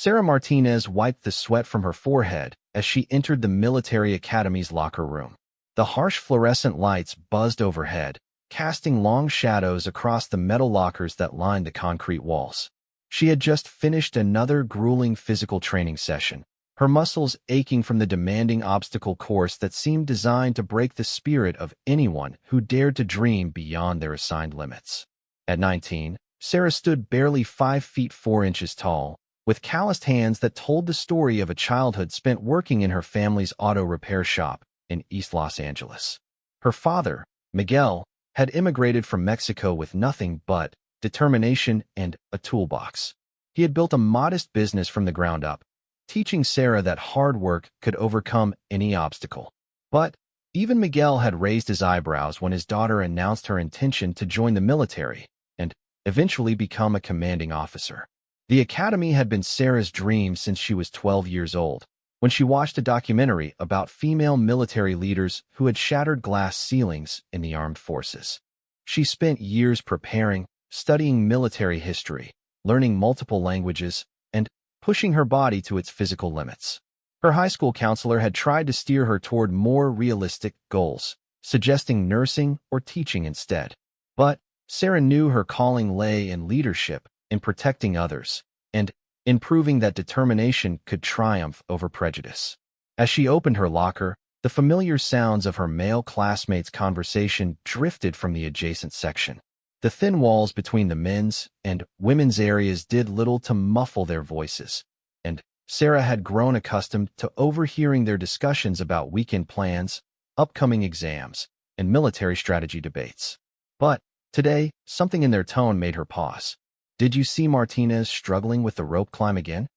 Sarah Martinez wiped the sweat from her forehead as she entered the military academy's locker room. The harsh fluorescent lights buzzed overhead, casting long shadows across the metal lockers that lined the concrete walls. She had just finished another grueling physical training session, her muscles aching from the demanding obstacle course that seemed designed to break the spirit of anyone who dared to dream beyond their assigned limits. At 19, Sarah stood barely 5 feet 4 inches tall, with calloused hands that told the story of a childhood spent working in her family's auto repair shop in East Los Angeles. Her father, Miguel, had immigrated from Mexico with nothing but determination and a toolbox. He had built a modest business from the ground up, teaching Sarah that hard work could overcome any obstacle. But even Miguel had raised his eyebrows when his daughter announced her intention to join the military and eventually become a commanding officer. The academy had been Sarah's dream since she was 12 years old, when she watched a documentary about female military leaders who had shattered glass ceilings in the armed forces. She spent years preparing, studying military history, learning multiple languages, and pushing her body to its physical limits. Her high school counselor had tried to steer her toward more realistic goals, suggesting nursing or teaching instead. But Sarah knew her calling lay in leadership, in protecting others, and in proving that determination could triumph over prejudice. As she opened her locker, the familiar sounds of her male classmates' conversation drifted from the adjacent section. The thin walls between the men's and women's areas did little to muffle their voices, and Sarah had grown accustomed to overhearing their discussions about weekend plans, upcoming exams, and military strategy debates. But today, something in their tone made her pause. "Did you see Martinez struggling with the rope climb again?"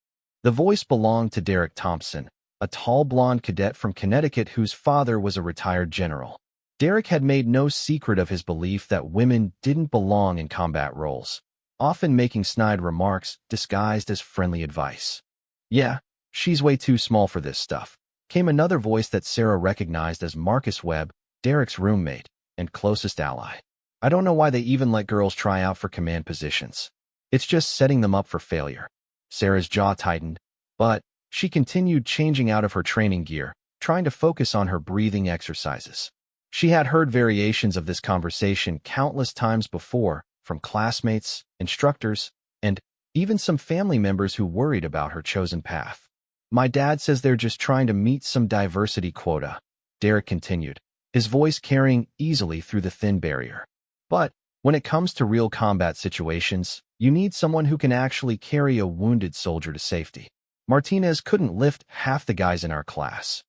The voice belonged to Derek Thompson, a tall blonde cadet from Connecticut whose father was a retired general. Derek had made no secret of his belief that women didn't belong in combat roles, often making snide remarks disguised as friendly advice. "Yeah, she's way too small for this stuff," came another voice that Sarah recognized as Marcus Webb, Derek's roommate and closest ally. "I don't know why they even let girls try out for command positions. It's just setting them up for failure." Sarah's jaw tightened, but she continued changing out of her training gear, trying to focus on her breathing exercises. She had heard variations of this conversation countless times before from classmates, instructors, and even some family members who worried about her chosen path. "My dad says they're just trying to meet some diversity quota," Derek continued, his voice carrying easily through the thin barrier. "But when it comes to real combat situations, you need someone who can actually carry a wounded soldier to safety. Martinez couldn't lift half the guys in our class."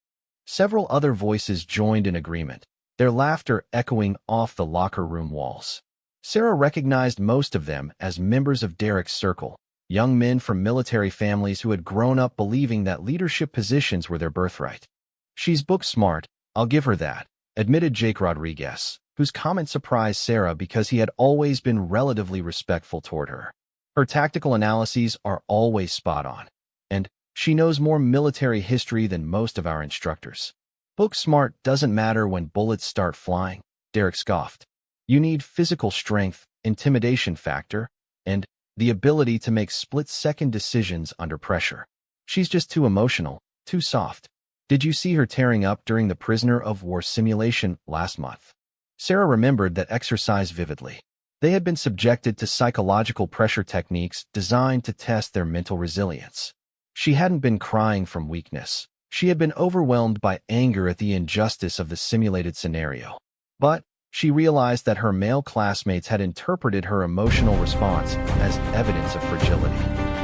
Several other voices joined in agreement, their laughter echoing off the locker room walls. Sarah recognized most of them as members of Derek's circle, young men from military families who had grown up believing that leadership positions were their birthright. "She's book smart, I'll give her that," admitted Jake Rodriguez, whose comment surprised Sarah because he had always been relatively respectful toward her. "Her tactical analyses are always spot on, and she knows more military history than most of our instructors." "Book smart doesn't matter when bullets start flying," Derek scoffed. "You need physical strength, intimidation factor, and the ability to make split-second decisions under pressure. She's just too emotional, too soft. Did you see her tearing up during the prisoner of war simulation last month?" Sarah remembered that exercise vividly. They had been subjected to psychological pressure techniques designed to test their mental resilience. She hadn't been crying from weakness. She had been overwhelmed by anger at the injustice of the simulated scenario. But she realized that her male classmates had interpreted her emotional response as evidence of fragility.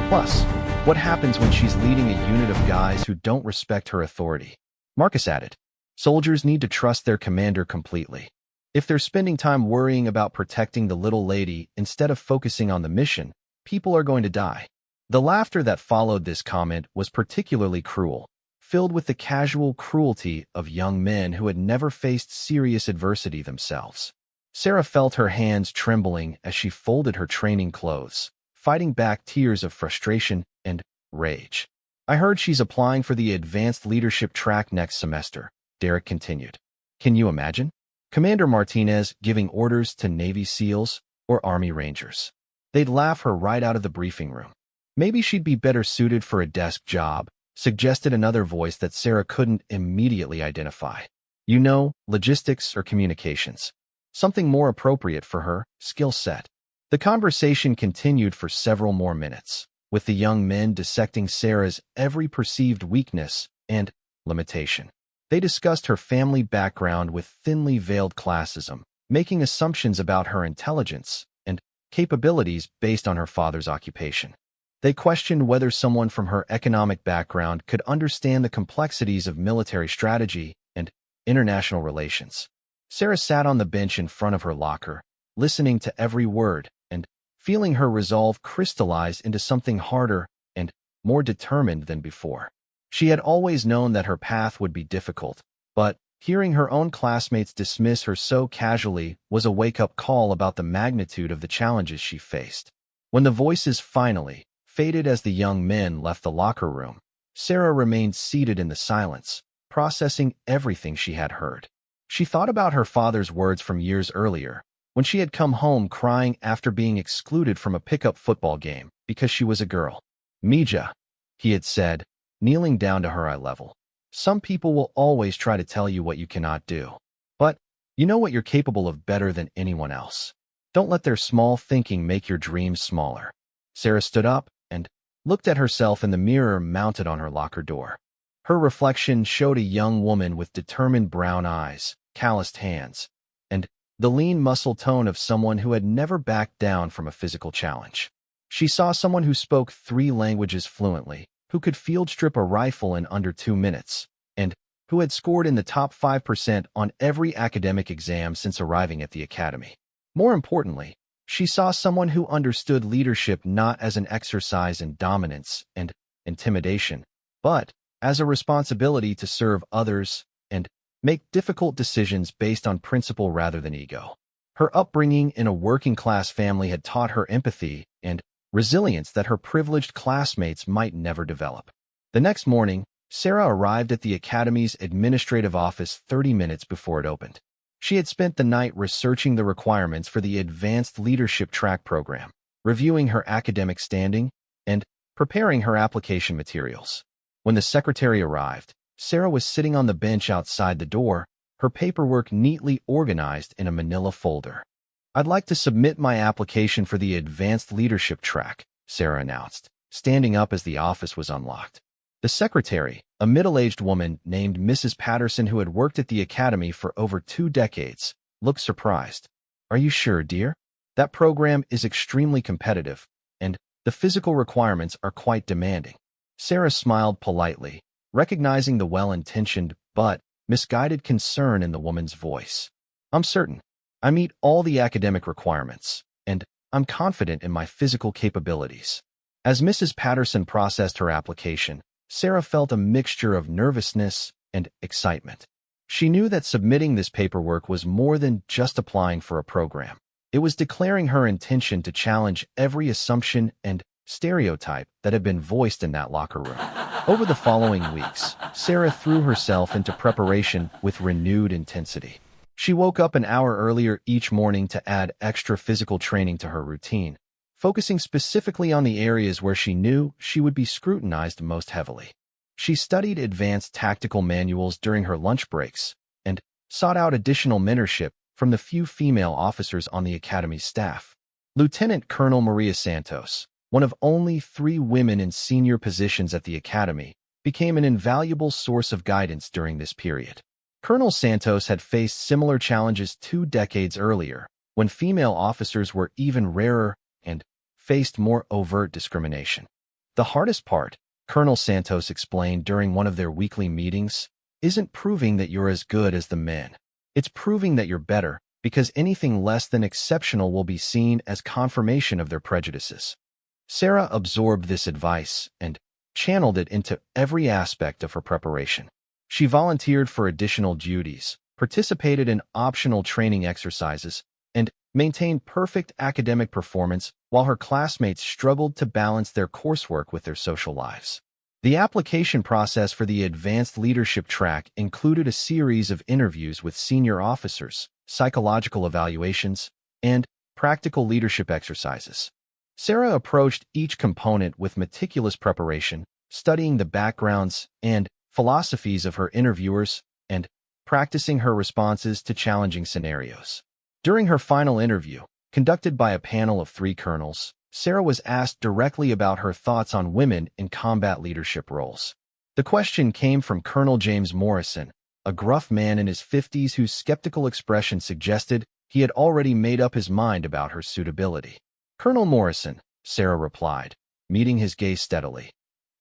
Plus, what happens when she's leading a unit of guys who don't respect her authority? Marcus added, "Soldiers need to trust their commander completely. If they're spending time worrying about protecting the little lady instead of focusing on the mission, people are going to die." The laughter that followed this comment was particularly cruel, filled with the casual cruelty of young men who had never faced serious adversity themselves. Sarah felt her hands trembling as she folded her training clothes, fighting back tears of frustration and rage. "I heard she's applying for the advanced leadership track next semester," Derek continued. "Can you imagine? Commander Martinez giving orders to Navy SEALs or Army Rangers. They'd laugh her right out of the briefing room." Maybe she'd be better suited for a desk job, suggested another voice that Sarah couldn't immediately identify. Logistics or communications. Something more appropriate for her skill set. The conversation continued for several more minutes, with the young men dissecting Sarah's every perceived weakness and limitation. They discussed her family background with thinly veiled classism, making assumptions about her intelligence and capabilities based on her father's occupation. They questioned whether someone from her economic background could understand the complexities of military strategy and international relations. Sarah sat on the bench in front of her locker, listening to every word and feeling her resolve crystallize into something harder and more determined than before. She had always known that her path would be difficult, but hearing her own classmates dismiss her so casually was a wake-up call about the magnitude of the challenges she faced. When the voices finally faded as the young men left the locker room, Sarah remained seated in the silence, processing everything she had heard. She thought about her father's words from years earlier, when she had come home crying after being excluded from a pickup football game because she was a girl. "Mija," he had said, kneeling down to her eye level. "Some people will always try to tell you what you cannot do. But you know what you're capable of better than anyone else. Don't let their small thinking make your dreams smaller." Sarah stood up and looked at herself in the mirror mounted on her locker door. Her reflection showed a young woman with determined brown eyes, calloused hands, and the lean muscle tone of someone who had never backed down from a physical challenge. She saw someone who spoke 3 languages fluently, who could field strip a rifle in under 2 minutes, and who had scored in the top 5% on every academic exam since arriving at the academy. More importantly, she saw someone who understood leadership not as an exercise in dominance and intimidation, but as a responsibility to serve others and make difficult decisions based on principle rather than ego. Her upbringing in a working-class family had taught her empathy and resilience that her privileged classmates might never develop. The next morning, Sarah arrived at the academy's administrative office 30 minutes before it opened. She had spent the night researching the requirements for the Advanced Leadership Track program, reviewing her academic standing, and preparing her application materials. When the secretary arrived, Sarah was sitting on the bench outside the door, her paperwork neatly organized in a manila folder. "I'd like to submit my application for the Advanced Leadership Track," Sarah announced, standing up as the office was unlocked. The secretary, a middle-aged woman named Mrs. Patterson who had worked at the academy for over 2 decades, looked surprised. "Are you sure, dear? That program is extremely competitive, and the physical requirements are quite demanding." Sarah smiled politely, recognizing the well-intentioned but misguided concern in the woman's voice. "I'm certain. I meet all the academic requirements, and I'm confident in my physical capabilities." As Mrs. Patterson processed her application, Sarah felt a mixture of nervousness and excitement. She knew that submitting this paperwork was more than just applying for a program. It was declaring her intention to challenge every assumption and stereotype that had been voiced in that locker room. Over the following weeks, Sarah threw herself into preparation with renewed intensity. She woke up an hour earlier each morning to add extra physical training to her routine, focusing specifically on the areas where she knew she would be scrutinized most heavily. She studied advanced tactical manuals during her lunch breaks and sought out additional mentorship from the few female officers on the academy's staff. Lieutenant Colonel Maria Santos, one of only 3 women in senior positions at the academy, became an invaluable source of guidance during this period. Colonel Santos had faced similar challenges 2 decades earlier, when female officers were even rarer and faced more overt discrimination. "The hardest part," Colonel Santos explained during one of their weekly meetings, "isn't proving that you're as good as the men. It's proving that you're better, because anything less than exceptional will be seen as confirmation of their prejudices." Sarah absorbed this advice and channeled it into every aspect of her preparation. She volunteered for additional duties, participated in optional training exercises, and maintained perfect academic performance while her classmates struggled to balance their coursework with their social lives. The application process for the Advanced Leadership Track included a series of interviews with senior officers, psychological evaluations, and practical leadership exercises. Sarah approached each component with meticulous preparation, studying the backgrounds and philosophies of her interviewers and practicing her responses to challenging scenarios. During her final interview, conducted by a panel of 3 colonels, Sarah was asked directly about her thoughts on women in combat leadership roles. The question came from Colonel James Morrison, a gruff man in his 50s whose skeptical expression suggested he had already made up his mind about her suitability. "Colonel Morrison," Sarah replied, meeting his gaze steadily,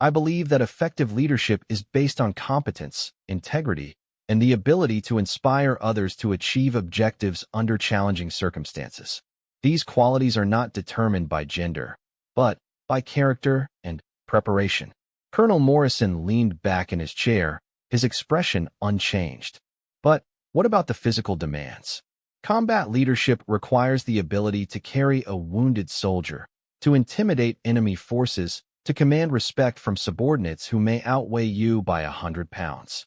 "I believe that effective leadership is based on competence, integrity, and the ability to inspire others to achieve objectives under challenging circumstances. These qualities are not determined by gender, but by character and preparation." Colonel Morrison leaned back in his chair, his expression unchanged. "But what about the physical demands? Combat leadership requires the ability to carry a wounded soldier, to intimidate enemy forces, to command respect from subordinates who may outweigh you by 100 pounds.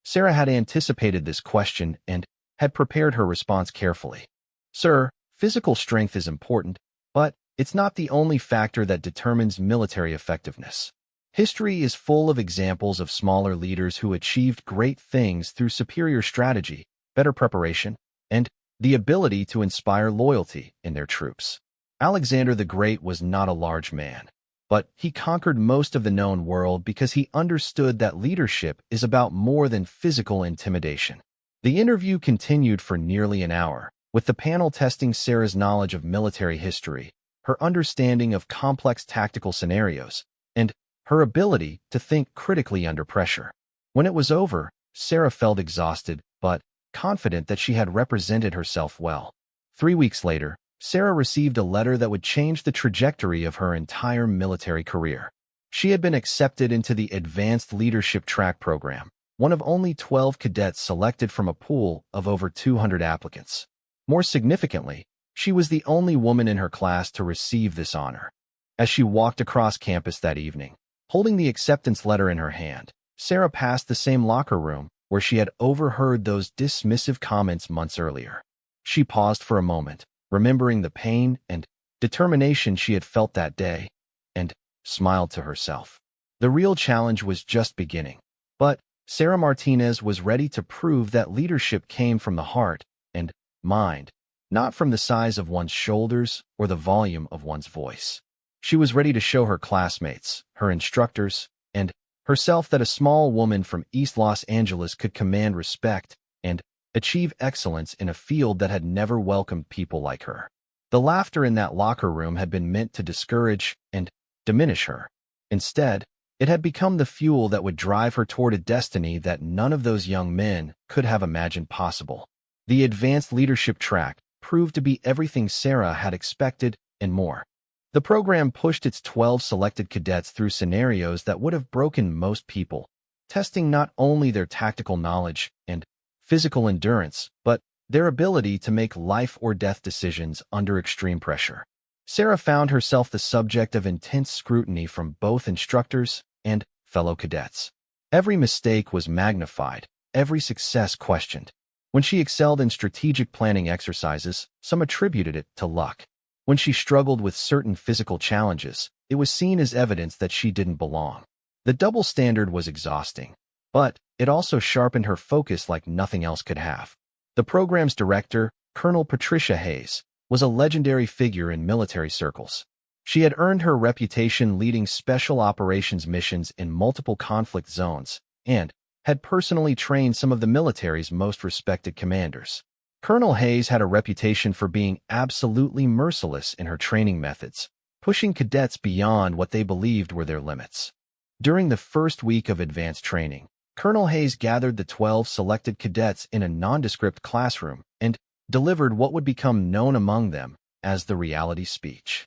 Sarah had anticipated this question and had prepared her response carefully. "Sir, physical strength is important, but it's not the only factor that determines military effectiveness. History is full of examples of smaller leaders who achieved great things through superior strategy, better preparation, and the ability to inspire loyalty in their troops. Alexander the Great was not a large man, but he conquered most of the known world because he understood that leadership is about more than physical intimidation." The interview continued for nearly an hour, with the panel testing Sarah's knowledge of military history, her understanding of complex tactical scenarios, and her ability to think critically under pressure. When it was over, Sarah felt exhausted, but confident that she had represented herself well. 3 weeks later, Sarah received a letter that would change the trajectory of her entire military career. She had been accepted into the Advanced Leadership Track program, one of only 12 cadets selected from a pool of over 200 applicants. More significantly, she was the only woman in her class to receive this honor. As she walked across campus that evening, holding the acceptance letter in her hand, Sarah passed the same locker room where she had overheard those dismissive comments months earlier. She paused for a moment, remembering the pain and determination she had felt that day, and smiled to herself. The real challenge was just beginning. But Sarah Martinez was ready to prove that leadership came from the heart and mind, not from the size of one's shoulders or the volume of one's voice. She was ready to show her classmates, her instructors, and herself that a small woman from East Los Angeles could command respect and achieve excellence in a field that had never welcomed people like her. The laughter in that locker room had been meant to discourage and diminish her. Instead, it had become the fuel that would drive her toward a destiny that none of those young men could have imagined possible. The Advanced Leadership Track proved to be everything Sarah had expected and more. The program pushed its 12 selected cadets through scenarios that would have broken most people, testing not only their tactical knowledge and physical endurance, but their ability to make life-or-death decisions under extreme pressure. Sarah found herself the subject of intense scrutiny from both instructors and fellow cadets. Every mistake was magnified, every success questioned. When she excelled in strategic planning exercises, some attributed it to luck. When she struggled with certain physical challenges, it was seen as evidence that she didn't belong. The double standard was exhausting, but it also sharpened her focus like nothing else could have. The program's director, Colonel Patricia Hayes, was a legendary figure in military circles. She had earned her reputation leading special operations missions in multiple conflict zones and had personally trained some of the military's most respected commanders. Colonel Hayes had a reputation for being absolutely merciless in her training methods, pushing cadets beyond what they believed were their limits. During the first week of advanced training, Colonel Hayes gathered the 12 selected cadets in a nondescript classroom and delivered what would become known among them as the reality speech.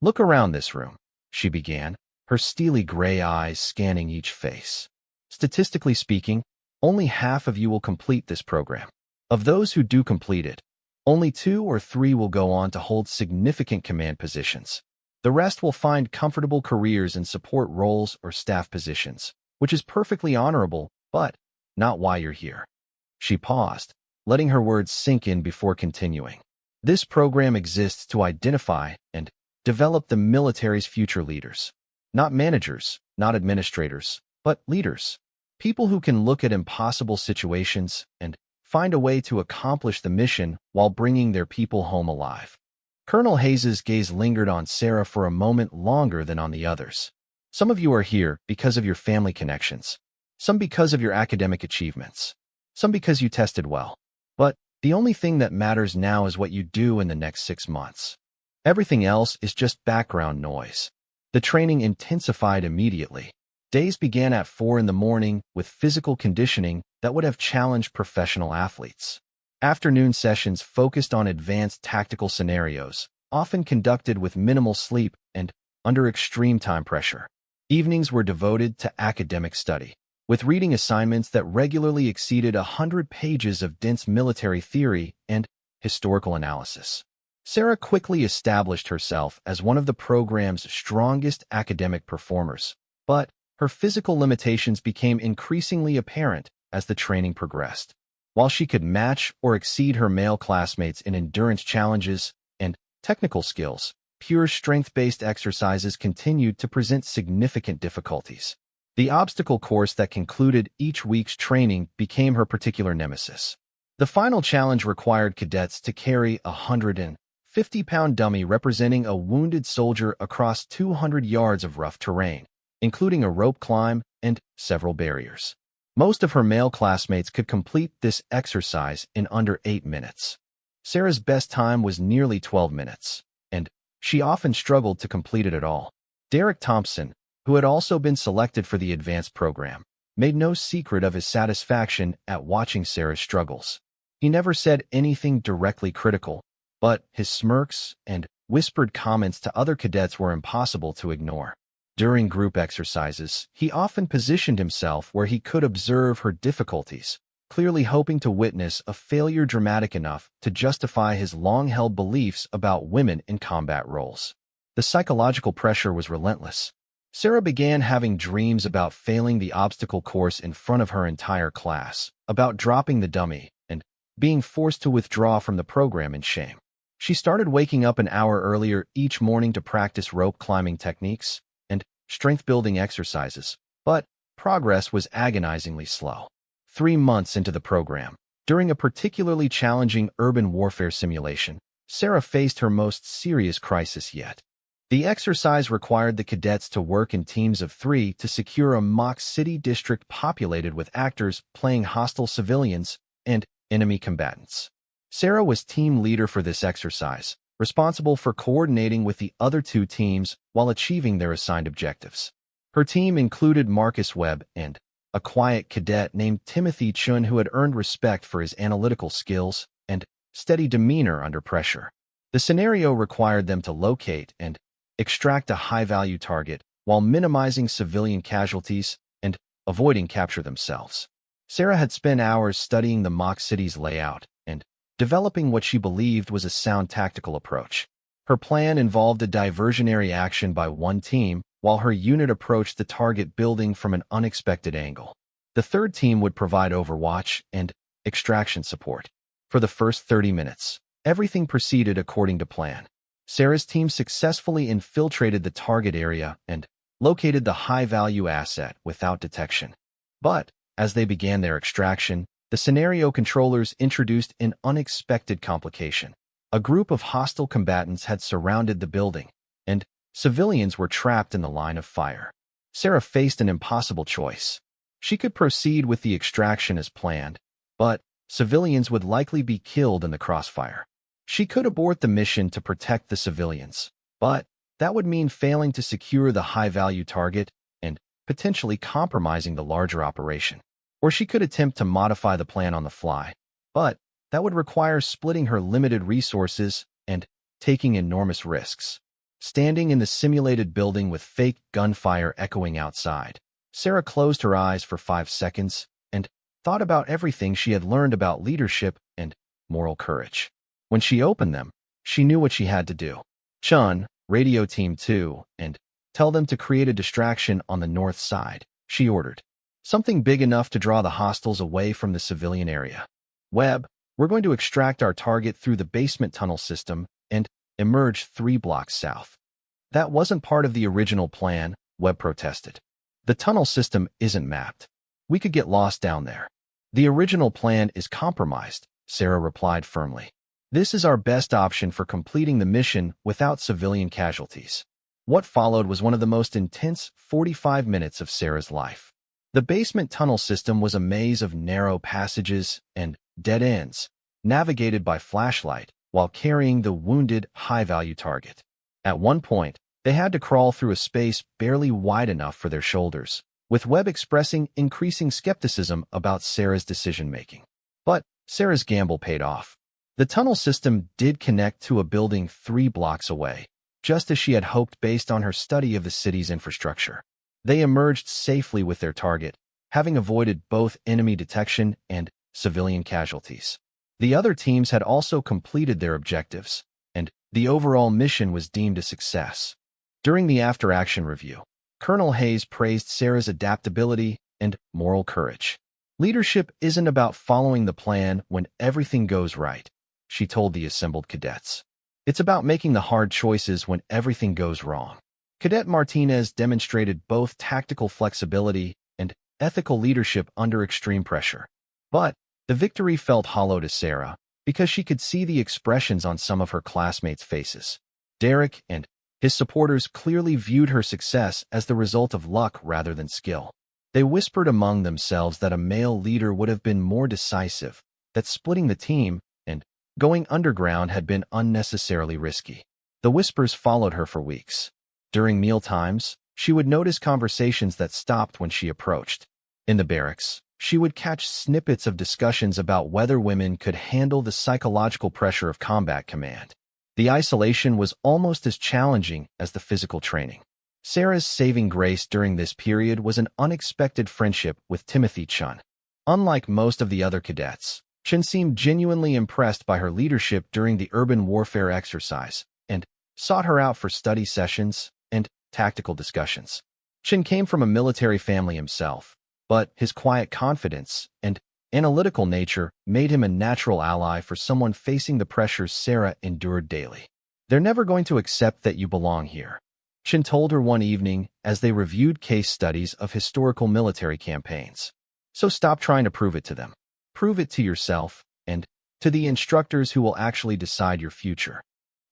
"Look around this room," she began, her steely gray eyes scanning each face. "Statistically speaking, only half of you will complete this program. Of those who do complete it, only 2 or 3 will go on to hold significant command positions. The rest will find comfortable careers in support roles or staff positions, which is perfectly honorable, but not why you're here." She paused, letting her words sink in before continuing. "This program exists to identify and develop the military's future leaders. Not managers, not administrators, but leaders. People who can look at impossible situations and find a way to accomplish the mission while bringing their people home alive. Colonel Hayes's gaze lingered on Sarah for a moment longer than on the others. Some of you are here because of your family connections, some because of your academic achievements, some because you tested well. But the only thing that matters now is what you do in the next 6 months. Everything else is just background noise. The training intensified immediately. Days began at 4 in the morning with physical conditioning that would have challenged professional athletes. Afternoon sessions focused on advanced tactical scenarios, often conducted with minimal sleep and under extreme time pressure. Evenings were devoted to academic study, with reading assignments that regularly exceeded 100 pages of dense military theory and historical analysis. Sarah quickly established herself as one of the program's strongest academic performers, but her physical limitations became increasingly apparent as the training progressed. While she could match or exceed her male classmates in endurance challenges and technical skills, pure strength-based exercises continued to present significant difficulties. The obstacle course that concluded each week's training became her particular nemesis. The final challenge required cadets to carry a 150-pound dummy representing a wounded soldier across 200 yards of rough terrain, including a rope climb and several barriers. Most of her male classmates could complete this exercise in under 8 minutes. Sarah's best time was nearly 12 minutes, and she often struggled to complete it at all. Derek Thompson, who had also been selected for the advanced program, made no secret of his satisfaction at watching Sarah's struggles. He never said anything directly critical, but his smirks and whispered comments to other cadets were impossible to ignore. During group exercises, he often positioned himself where he could observe her difficulties, clearly hoping to witness a failure dramatic enough to justify his long-held beliefs about women in combat roles. The psychological pressure was relentless. Sarah began having dreams about failing the obstacle course in front of her entire class, about dropping the dummy, and being forced to withdraw from the program in shame. She started waking up an hour earlier each morning to practice rope climbing techniques and strength-building exercises, but progress was agonizingly slow. 3 months into the program, during a particularly challenging urban warfare simulation, Sarah faced her most serious crisis yet. The exercise required the cadets to work in teams of 3 to secure a mock city district populated with actors playing hostile civilians and enemy combatants. Sarah was team leader for this exercise, responsible for coordinating with the other 2 teams while achieving their assigned objectives. Her team included Marcus Webb and a quiet cadet named Timothy Chun who had earned respect for his analytical skills and steady demeanor under pressure. The scenario required them to locate and extract a high-value target while minimizing civilian casualties and avoiding capture themselves. Sarah had spent hours studying the mock city's layout and developing what she believed was a sound tactical approach. Her plan involved a diversionary action by one team while her unit approached the target building from an unexpected angle. The third team would provide overwatch and extraction support. For the first 30 minutes, everything proceeded according to plan. Sarah's team successfully infiltrated the target area and located the high-value asset without detection. But as they began their extraction, the scenario controllers introduced an unexpected complication. A group of hostile combatants had surrounded the building, and civilians were trapped in the line of fire. Sarah faced an impossible choice. She could proceed with the extraction as planned, but civilians would likely be killed in the crossfire. She could abort the mission to protect the civilians, but that would mean failing to secure the high-value target and potentially compromising the larger operation. Or she could attempt to modify the plan on the fly, but that would require splitting her limited resources and taking enormous risks. Standing in the simulated building with fake gunfire echoing outside, Sarah closed her eyes for 5 seconds and thought about everything she had learned about leadership and moral courage. When she opened them, she knew what she had to do. Chun, radio Team 2, and tell them to create a distraction on the north side, she ordered. Something big enough to draw the hostiles away from the civilian area. Webb, we're going to extract our target through the basement tunnel system and emerge 3 blocks south. That wasn't part of the original plan, Webb protested. The tunnel system isn't mapped. We could get lost down there. The original plan is compromised, Sarah replied firmly. This is our best option for completing the mission without civilian casualties. What followed was one of the most intense 45 minutes of Sarah's life. The basement tunnel system was a maze of narrow passages and dead ends, navigated by flashlight while carrying the wounded, high-value target. At one point, they had to crawl through a space barely wide enough for their shoulders, with Webb expressing increasing skepticism about Sarah's decision-making. But Sarah's gamble paid off. The tunnel system did connect to a building 3 blocks away, just as she had hoped based on her study of the city's infrastructure. They emerged safely with their target, having avoided both enemy detection and civilian casualties. The other teams had also completed their objectives, and the overall mission was deemed a success. During the after-action review, Colonel Hayes praised Sarah's adaptability and moral courage. Leadership isn't about following the plan when everything goes right, she told the assembled cadets. It's about making the hard choices when everything goes wrong. Cadet Martinez demonstrated both tactical flexibility and ethical leadership under extreme pressure. But the victory felt hollow to Sarah because she could see the expressions on some of her classmates' faces. Derek and his supporters clearly viewed her success as the result of luck rather than skill. They whispered among themselves that a male leader would have been more decisive, that splitting the team and going underground had been unnecessarily risky. The whispers followed her for weeks. During mealtimes, she would notice conversations that stopped when she approached. In the barracks, she would catch snippets of discussions about whether women could handle the psychological pressure of combat command. The isolation was almost as challenging as the physical training. Sarah's saving grace during this period was an unexpected friendship with Timothy Chun. Unlike most of the other cadets, Chun seemed genuinely impressed by her leadership during the urban warfare exercise and sought her out for study sessions and tactical discussions. Chun came from a military family himself, but his quiet confidence and analytical nature made him a natural ally for someone facing the pressures Sarah endured daily. They're never going to accept that you belong here, Chun told her one evening as they reviewed case studies of historical military campaigns. So stop trying to prove it to them. Prove it to yourself and to the instructors who will actually decide your future.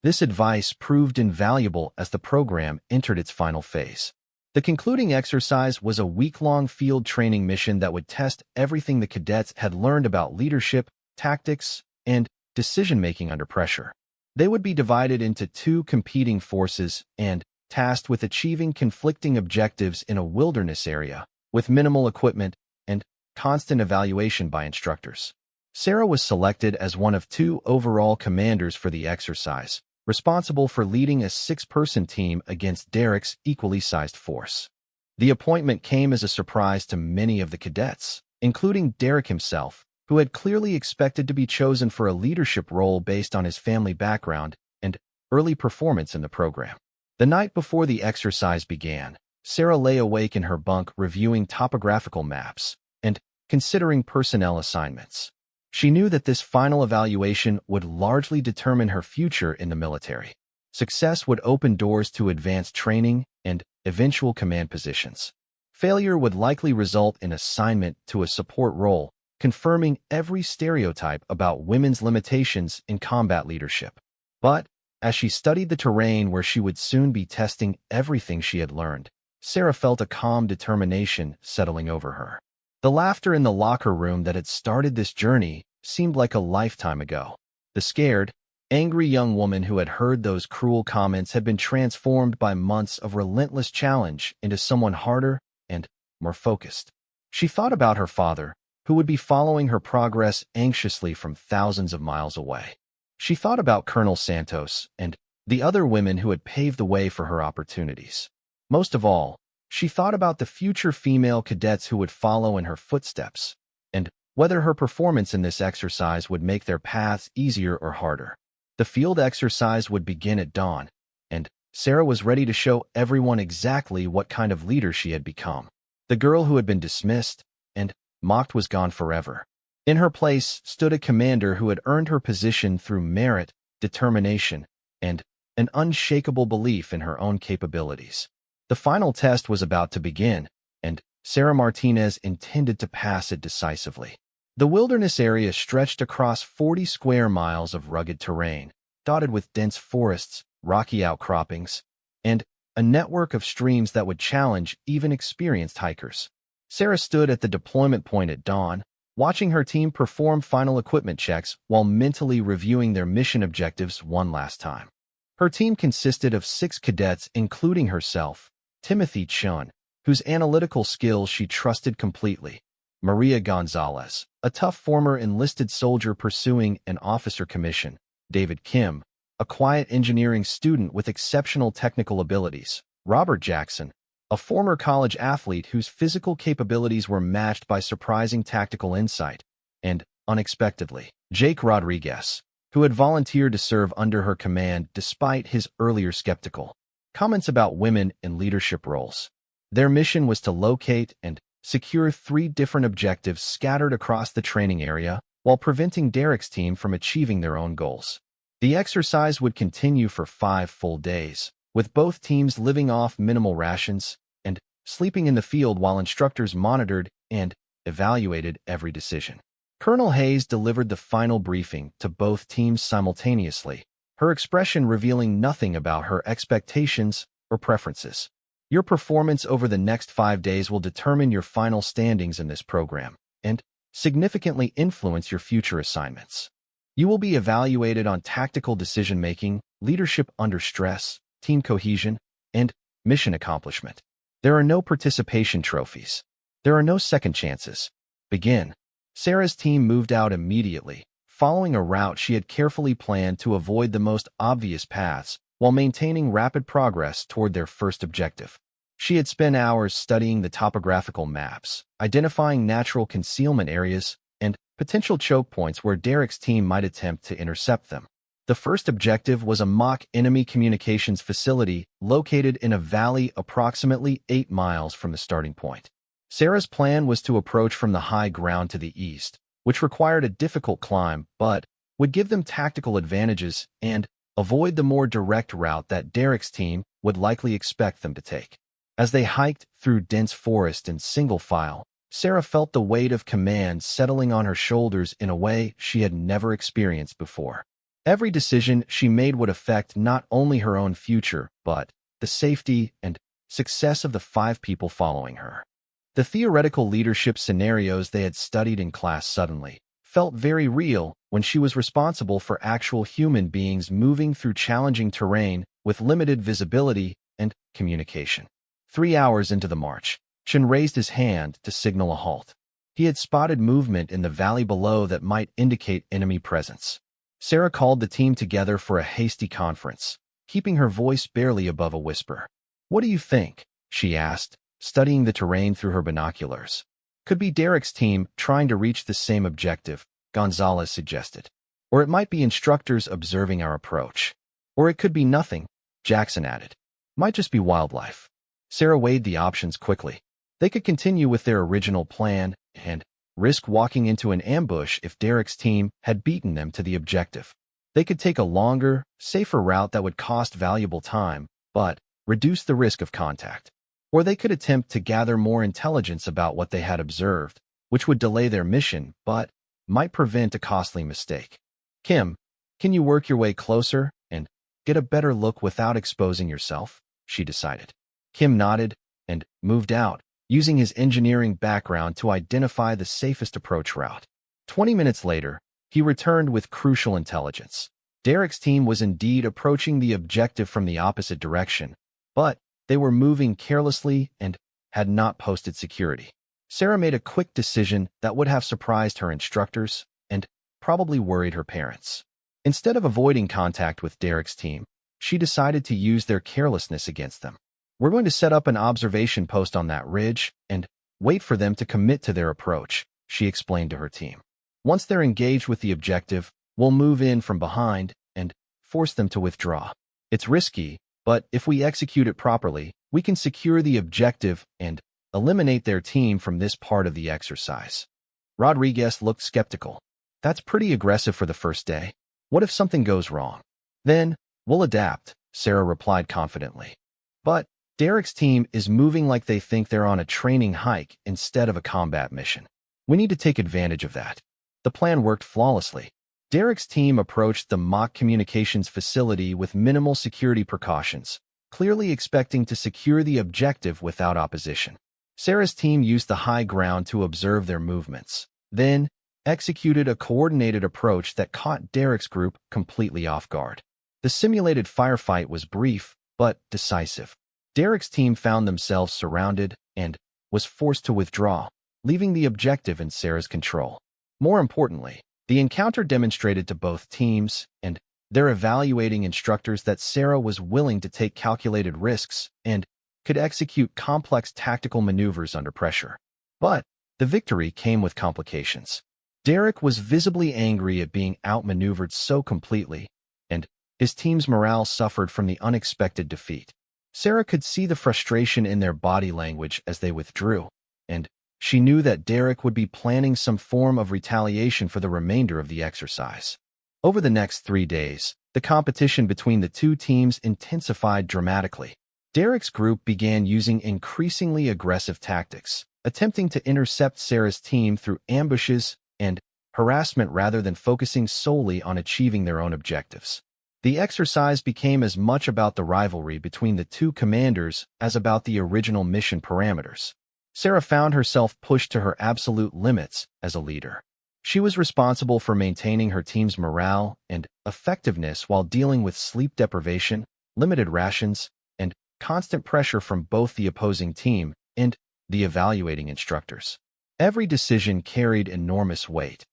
This advice proved invaluable as the program entered its final phase. The concluding exercise was a week-long field training mission that would test everything the cadets had learned about leadership, tactics, and decision-making under pressure. They would be divided into 2 competing forces and tasked with achieving conflicting objectives in a wilderness area, with minimal equipment and constant evaluation by instructors. Sarah was selected as one of 2 overall commanders for the exercise, responsible for leading a 6-person team against Derek's equally sized force. The appointment came as a surprise to many of the cadets, including Derek himself, who had clearly expected to be chosen for a leadership role based on his family background and early performance in the program. The night before the exercise began, Sarah lay awake in her bunk reviewing topographical maps and considering personnel assignments. She knew that this final evaluation would largely determine her future in the military. Success would open doors to advanced training and eventual command positions. Failure would likely result in assignment to a support role, confirming every stereotype about women's limitations in combat leadership. But as she studied the terrain where she would soon be testing everything she had learned, Sarah felt a calm determination settling over her. The laughter in the locker room that had started this journey seemed like a lifetime ago. The scared, angry young woman who had heard those cruel comments had been transformed by months of relentless challenge into someone harder and more focused. She thought about her father, who would be following her progress anxiously from thousands of miles away. She thought about Colonel Santos and the other women who had paved the way for her opportunities. Most of all, she thought about the future female cadets who would follow in her footsteps, and whether her performance in this exercise would make their paths easier or harder. The field exercise would begin at dawn, and Sarah was ready to show everyone exactly what kind of leader she had become. The girl who had been dismissed and mocked was gone forever. In her place stood a commander who had earned her position through merit, determination, and an unshakable belief in her own capabilities. The final test was about to begin, and Sarah Martinez intended to pass it decisively. The wilderness area stretched across 40 square miles of rugged terrain, dotted with dense forests, rocky outcroppings, and a network of streams that would challenge even experienced hikers. Sarah stood at the deployment point at dawn, watching her team perform final equipment checks while mentally reviewing their mission objectives one last time. Her team consisted of 6 cadets, including herself, Timothy Chun, whose analytical skills she trusted completely, Maria Gonzalez, a tough former enlisted soldier pursuing an officer commission, David Kim, a quiet engineering student with exceptional technical abilities, Robert Jackson, a former college athlete whose physical capabilities were matched by surprising tactical insight, and, unexpectedly, Jake Rodriguez, who had volunteered to serve under her command despite his earlier skeptical comments about women in leadership roles. Their mission was to locate and secure 3 different objectives scattered across the training area while preventing Derek's team from achieving their own goals. The exercise would continue for 5 full days, with both teams living off minimal rations and sleeping in the field while instructors monitored and evaluated every decision. Colonel Hayes delivered the final briefing to both teams simultaneously, her expression revealing nothing about her expectations or preferences. Your performance over the next 5 days will determine your final standings in this program and significantly influence your future assignments. You will be evaluated on tactical decision-making, leadership under stress, team cohesion, and mission accomplishment. There are no participation trophies. There are no second chances. Begin. Sarah's team moved out immediately, following a route she had carefully planned to avoid the most obvious paths while maintaining rapid progress toward their first objective. She had spent hours studying the topographical maps, identifying natural concealment areas, and potential choke points where Derek's team might attempt to intercept them. The first objective was a mock enemy communications facility located in a valley approximately 8 miles from the starting point. Sarah's plan was to approach from the high ground to the east, which required a difficult climb but would give them tactical advantages and avoid the more direct route that Derek's team would likely expect them to take. As they hiked through dense forest in single file, Sarah felt the weight of command settling on her shoulders in a way she had never experienced before. Every decision she made would affect not only her own future, but the safety and success of the 5 people following her. The theoretical leadership scenarios they had studied in class suddenly felt very real when she was responsible for actual human beings moving through challenging terrain with limited visibility and communication. 3 hours into the march, Chen raised his hand to signal a halt. He had spotted movement in the valley below that might indicate enemy presence. Sarah called the team together for a hasty conference, keeping her voice barely above a whisper. "What do you think?" she asked, studying the terrain through her binoculars. "Could be Derek's team trying to reach the same objective," Gonzalez suggested. "Or it might be instructors observing our approach. Or it could be nothing," Jackson added. "Might just be wildlife." Sarah weighed the options quickly. They could continue with their original plan and risk walking into an ambush if Derek's team had beaten them to the objective. They could take a longer, safer route that would cost valuable time, but reduce the risk of contact. Or they could attempt to gather more intelligence about what they had observed, which would delay their mission, but might prevent a costly mistake. "Kim, can you work your way closer and get a better look without exposing yourself?" she decided. Kim nodded and moved out, using his engineering background to identify the safest approach route. 20 minutes later, he returned with crucial intelligence. Derek's team was indeed approaching the objective from the opposite direction, but they were moving carelessly and had not posted security. Sarah made a quick decision that would have surprised her instructors and probably worried her parents. Instead of avoiding contact with Derek's team, she decided to use their carelessness against them. "We're going to set up an observation post on that ridge and wait for them to commit to their approach," she explained to her team. "Once they're engaged with the objective, we'll move in from behind and force them to withdraw. It's risky, but if we execute it properly, we can secure the objective and eliminate their team from this part of the exercise." Rodriguez looked skeptical. "That's pretty aggressive for the first day. What if something goes wrong?" "Then, we'll adapt," Sarah replied confidently. But Derek's team is moving like they think they're on a training hike instead of a combat mission. We need to take advantage of that. The plan worked flawlessly. Derek's team approached the mock communications facility with minimal security precautions, clearly expecting to secure the objective without opposition. Sarah's team used the high ground to observe their movements, then executed a coordinated approach that caught Derek's group completely off guard. The simulated firefight was brief, but decisive. Derek's team found themselves surrounded and was forced to withdraw, leaving the objective in Sarah's control. More importantly, the encounter demonstrated to both teams and their evaluating instructors that Sarah was willing to take calculated risks and could execute complex tactical maneuvers under pressure. But the victory came with complications. Derek was visibly angry at being outmaneuvered so completely, and his team's morale suffered from the unexpected defeat. Sarah could see the frustration in their body language as they withdrew, and she knew that Derek would be planning some form of retaliation for the remainder of the exercise. Over the next 3 days, the competition between the two teams intensified dramatically. Derek's group began using increasingly aggressive tactics, attempting to intercept Sarah's team through ambushes and harassment rather than focusing solely on achieving their own objectives. The exercise became as much about the rivalry between the two commanders as about the original mission parameters. Sarah found herself pushed to her absolute limits as a leader. She was responsible for maintaining her team's morale and effectiveness while dealing with sleep deprivation, limited rations, and constant pressure from both the opposing team and the evaluating instructors. Every decision carried enormous weight,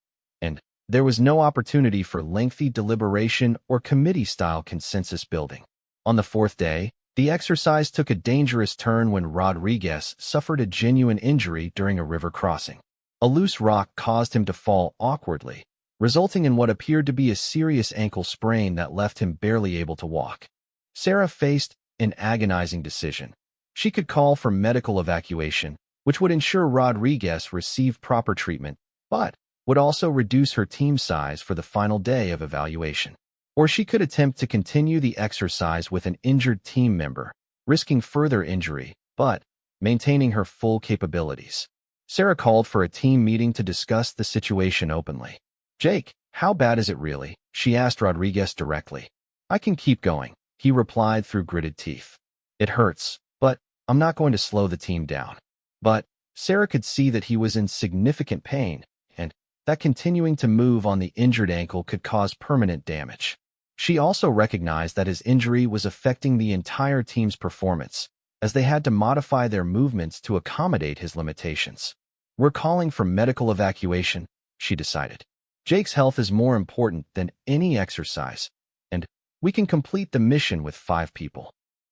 and there was no opportunity for lengthy deliberation or committee-style consensus building. On the 4th day, the exercise took a dangerous turn when Rodriguez suffered a genuine injury during a river crossing. A loose rock caused him to fall awkwardly, resulting in what appeared to be a serious ankle sprain that left him barely able to walk. Sarah faced an agonizing decision. She could call for medical evacuation, which would ensure Rodriguez received proper treatment, but would also reduce her team size for the final day of evaluation. Or she could attempt to continue the exercise with an injured team member, risking further injury, but maintaining her full capabilities. Sarah called for a team meeting to discuss the situation openly. "Jake, how bad is it really?" she asked Rodriguez directly. "I can keep going," he replied through gritted teeth. "It hurts, but I'm not going to slow the team down." But Sarah could see that he was in significant pain, and that continuing to move on the injured ankle could cause permanent damage. She also recognized that his injury was affecting the entire team's performance, as they had to modify their movements to accommodate his limitations. "We're calling for medical evacuation," she decided. "Jake's health is more important than any exercise, and we can complete the mission with 5 people."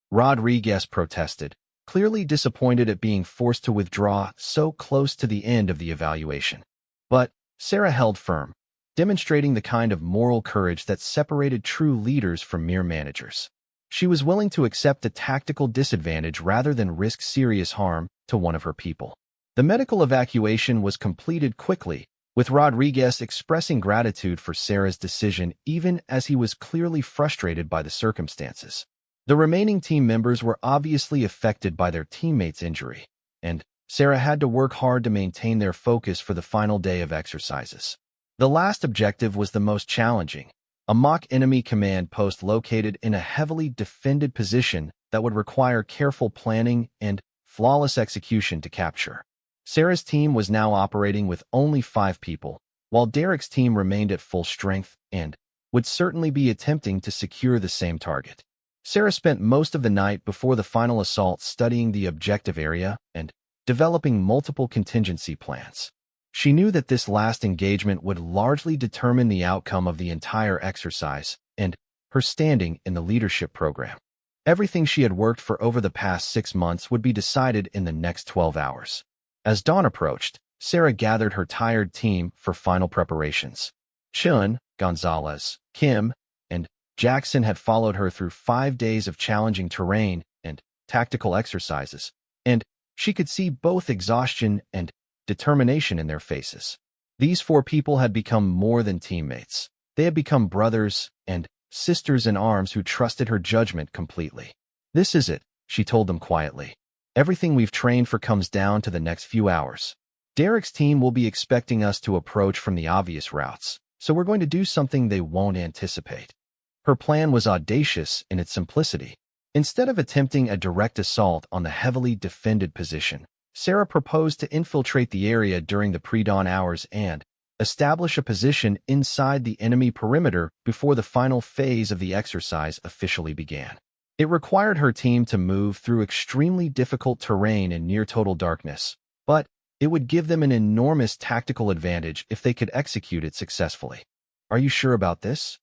Rodriguez protested, clearly disappointed at being forced to withdraw so close to the end of the evaluation. But Sarah held firm, demonstrating the kind of moral courage that separated true leaders from mere managers. She was willing to accept a tactical disadvantage rather than risk serious harm to one of her people. The medical evacuation was completed quickly, with Rodriguez expressing gratitude for Sarah's decision even as he was clearly frustrated by the circumstances. The remaining team members were obviously affected by their teammates' injury, and Sarah had to work hard to maintain their focus for the final day of exercises. The last objective was the most challenging, a mock enemy command post located in a heavily defended position that would require careful planning and flawless execution to capture. Sarah's team was now operating with only 5 people, while Derek's team remained at full strength and would certainly be attempting to secure the same target. Sarah spent most of the night before the final assault studying the objective area and developing multiple contingency plans. She knew that this last engagement would largely determine the outcome of the entire exercise and her standing in the leadership program. Everything she had worked for over the past 6 months would be decided in the next 12 hours. As dawn approached, Sarah gathered her tired team for final preparations. Chun, Gonzalez, Kim, and Jackson had followed her through 5 days of challenging terrain and tactical exercises, and she could see both exhaustion and determination in their faces. These 4 people had become more than teammates. They had become brothers and sisters in arms who trusted her judgment completely. "This is it," she told them quietly. "Everything we've trained for comes down to the next few hours. Derek's team will be expecting us to approach from the obvious routes, so we're going to do something they won't anticipate." Her plan was audacious in its simplicity. Instead of attempting a direct assault on the heavily defended position, Sarah proposed to infiltrate the area during the pre-dawn hours and establish a position inside the enemy perimeter before the final phase of the exercise officially began. It required her team to move through extremely difficult terrain in near-total darkness, but it would give them an enormous tactical advantage if they could execute it successfully. "Are you sure about this?"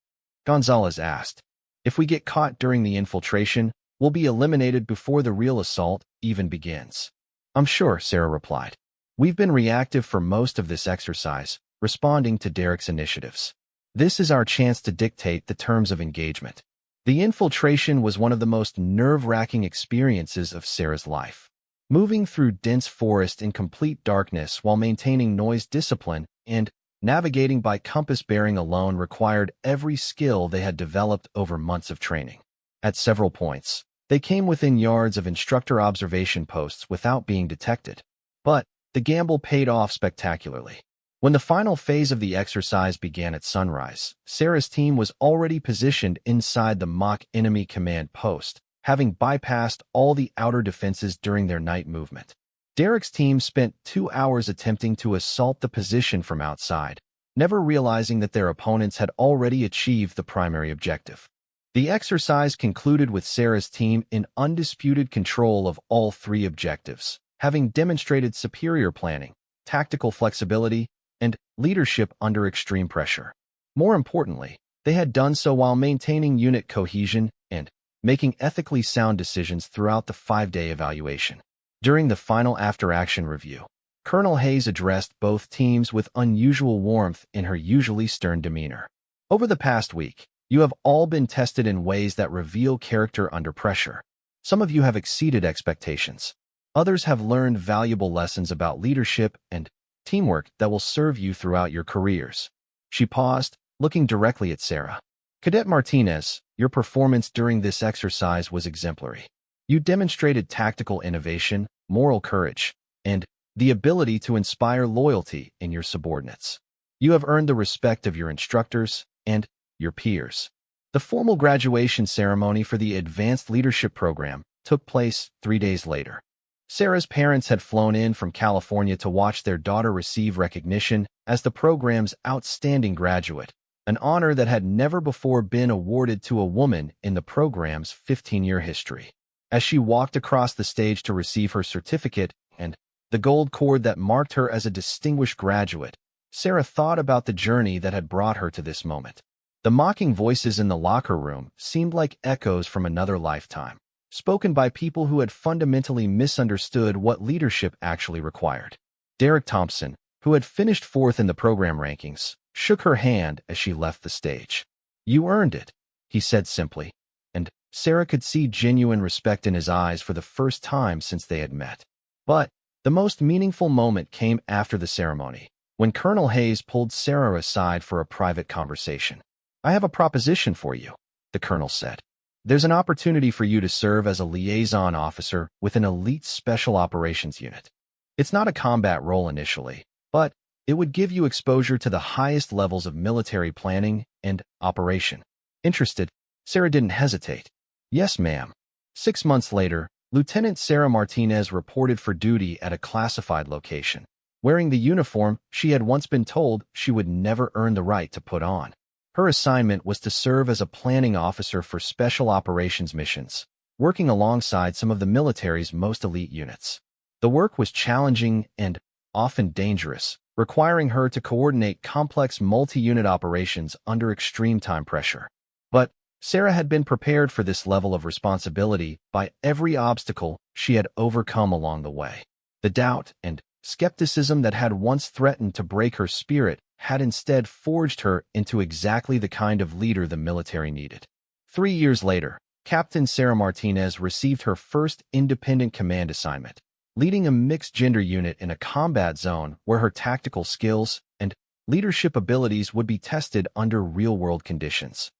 Gonzalez asked. "If we get caught during the infiltration, we'll be eliminated before the real assault even begins." "I'm sure," Sarah replied. "We've been reactive for most of this exercise, responding to Derek's initiatives. This is our chance to dictate the terms of engagement." The infiltration was one of the most nerve-wracking experiences of Sarah's life. Moving through dense forest in complete darkness while maintaining noise discipline and navigating by compass bearing alone required every skill they had developed over months of training. At several points, they came within yards of instructor observation posts without being detected. But the gamble paid off spectacularly. When the final phase of the exercise began at sunrise, Sarah's team was already positioned inside the mock enemy command post, having bypassed all the outer defenses during their night movement. Derek's team spent 2 hours attempting to assault the position from outside, never realizing that their opponents had already achieved the primary objective. The exercise concluded with Sarah's team in undisputed control of all 3 objectives, having demonstrated superior planning, tactical flexibility, and leadership under extreme pressure. More importantly, they had done so while maintaining unit cohesion and making ethically sound decisions throughout the 5-day evaluation. During the final after-action review, Colonel Hayes addressed both teams with unusual warmth in her usually stern demeanor. "Over the past week, you have all been tested in ways that reveal character under pressure. Some of you have exceeded expectations. Others have learned valuable lessons about leadership and teamwork that will serve you throughout your careers." She paused, looking directly at Sarah. "Cadet Martinez, your performance during this exercise was exemplary. You demonstrated tactical innovation, moral courage, and the ability to inspire loyalty in your subordinates. You have earned the respect of your instructors and your peers." The formal graduation ceremony for the Advanced Leadership Program took place 3 days later. Sarah's parents had flown in from California to watch their daughter receive recognition as the program's outstanding graduate, an honor that had never before been awarded to a woman in the program's 15-year history. As she walked across the stage to receive her certificate and the gold cord that marked her as a distinguished graduate, Sarah thought about the journey that had brought her to this moment. The mocking voices in the locker room seemed like echoes from another lifetime, spoken by people who had fundamentally misunderstood what leadership actually required. Derek Thompson, who had finished 4th in the program rankings, shook her hand as she left the stage. "You earned it," he said simply, and Sarah could see genuine respect in his eyes for the first time since they had met. But the most meaningful moment came after the ceremony, when Colonel Hayes pulled Sarah aside for a private conversation. "I have a proposition for you," the colonel said. "There's an opportunity for you to serve as a liaison officer with an elite special operations unit. It's not a combat role initially, but it would give you exposure to the highest levels of military planning and operation." Interested, Sarah didn't hesitate. "Yes, ma'am." 6 months later, Lieutenant Sarah Martinez reported for duty at a classified location, wearing the uniform she had once been told she would never earn the right to put on. Her assignment was to serve as a planning officer for special operations missions, working alongside some of the military's most elite units. The work was challenging and often dangerous, requiring her to coordinate complex multi-unit operations under extreme time pressure. But Sarah had been prepared for this level of responsibility by every obstacle she had overcome along the way. The doubt and skepticism that had once threatened to break her spirit had instead forged her into exactly the kind of leader the military needed. 3 years later, Captain Sarah Martinez received her first independent command assignment, leading a mixed-gender unit in a combat zone where her tactical skills and leadership abilities would be tested under real-world conditions.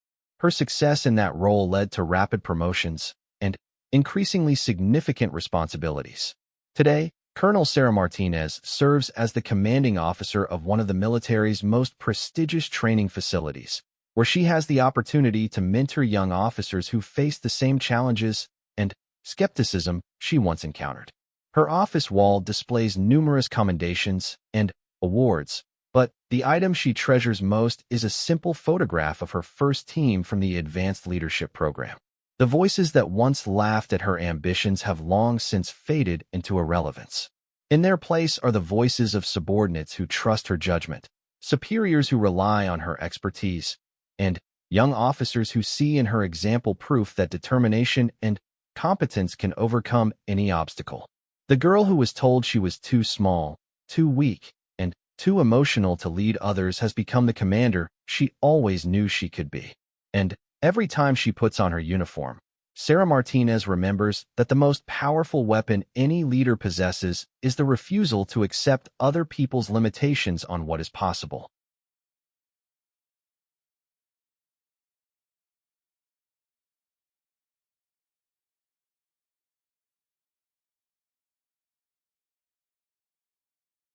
Her success in that role led to rapid promotions and increasingly significant responsibilities. Today, Colonel Sarah Martinez serves as the commanding officer of one of the military's most prestigious training facilities, where she has the opportunity to mentor young officers who face the same challenges and skepticism she once encountered. Her office wall displays numerous commendations and awards, but the item she treasures most is a simple photograph of her first team from the Advanced Leadership Program. The voices that once laughed at her ambitions have long since faded into irrelevance. In their place are the voices of subordinates who trust her judgment, superiors who rely on her expertise, and young officers who see in her example proof that determination and competence can overcome any obstacle. The girl who was told she was too small, too weak, and too emotional to lead others has become the commander she always knew she could be. And every time she puts on her uniform, Sarah Martinez remembers that the most powerful weapon any leader possesses is the refusal to accept other people's limitations on what is possible.